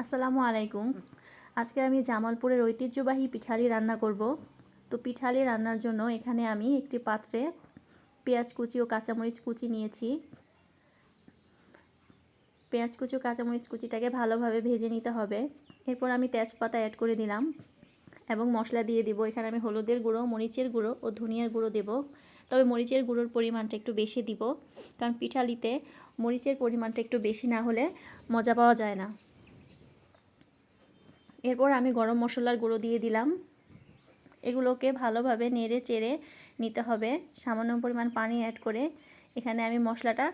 আসসালামু আলাইকুম। আজকে আমি জামালপুরের ঐতিহ্যবাহী পিঠালি রান্না করব। তো পিঠালি রান্নার জন্য এখানে আমি একটি পাত্রে পেঁয়াজ কুচি ও কাঁচামরিচ কুচি নিয়েছি। পেঁয়াজ কুচি ও কাঁচামরিচ কুচিটাকে ভালোভাবে ভেজে নিতে হবে। এরপর আমি তেজপাতা অ্যাড করে দিলাম এবং মশলা দিয়ে দিব। এখানে আমি হলুদের গুঁড়ো, মরিচের গুঁড়ো ও ধনিয়ার গুঁড়ো দেব। তবে মরিচের গুঁড়োর পরিমাণটা একটু বেশি দিব, কারণ পিঠালিতে মরিচের পরিমাণটা একটু বেশি না হলে মজা পাওয়া যায় না। এরপর আমি গরম মশলার গুঁড়ো দিয়ে দিলাম। এগুলোকে ভালোভাবে নেড়ে চেড়ে নিতে হবে। সামান্য পরিমাণ পানি অ্যাড করে এখানে আমি মশলাটা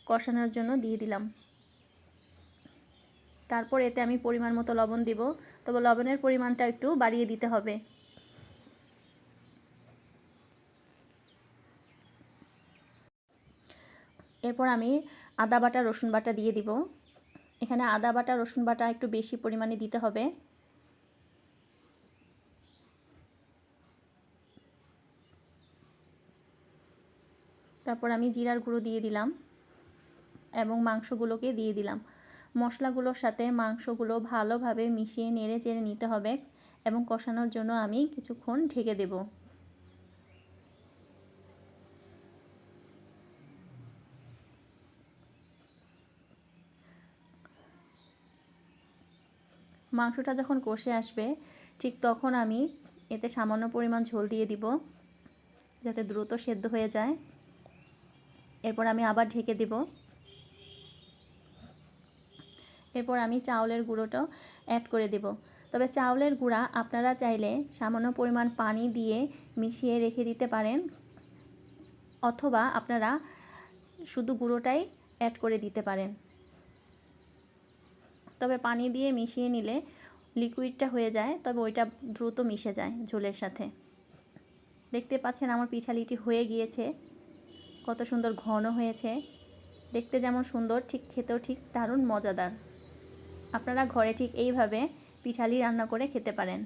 কষানোর জন্য দিয়ে দিলাম। তারপর এতে আমি পরিমাণ মতো লবণ দিব, তবে লবণের পরিমাণটা একটু বাড়িয়ে দিতে হবে। এরপর আমি আদা বাটা রসুন বাটা দিয়ে দিব। এখানে আদা বাটা রসুন বাটা একটু বেশি পরিমাণে দিতে হবে। তারপর আমি জিরার গুঁড়ো দিয়ে দিলাম এবং মাংসগুলোকে দিয়ে দিলাম। মশলাগুলোর সাথে মাংসগুলো ভালোভাবে মিশিয়ে নেড়ে চেড়ে নিতে হবে এবং কষানোর জন্য আমি কিছুক্ষণ ঢেকে দেব। মাংসটা যখন কষে আসবে ঠিক তখন আমি এতে সামান্য পরিমাণ ঝোল দিয়ে দিব, যাতে দ্রুত সেদ্ধ হয়ে যায়। এরপর আমি আবার ঢেকে দেব। এরপর আমি চাউলের গুঁড়োটাও অ্যাড করে দেব। তবে চাউলের গুঁড়া আপনারা চাইলে সামান্য পরিমাণ পানি দিয়ে মিশিয়ে রেখে দিতে পারেন, অথবা আপনারা শুধু গুঁড়োটাই অ্যাড করে দিতে পারেন। তবে পানি দিয়ে মিশিয়ে নিলে লিকুইডটা হয়ে যায়, তবে ওইটা দ্রুত মিশে যায় ঝোলের সাথে। দেখতে পাচ্ছেন আমার পিঠালিটি হয়ে গিয়েছে, কত সুন্দর ঘন হয়েছে। দেখতে যেমন সুন্দর, ঠিক খেতেও ঠিক দারুণ মজাদার। আপনারা ঘরে ঠিক এইভাবে পিঠালি রান্না করে খেতে পারেন।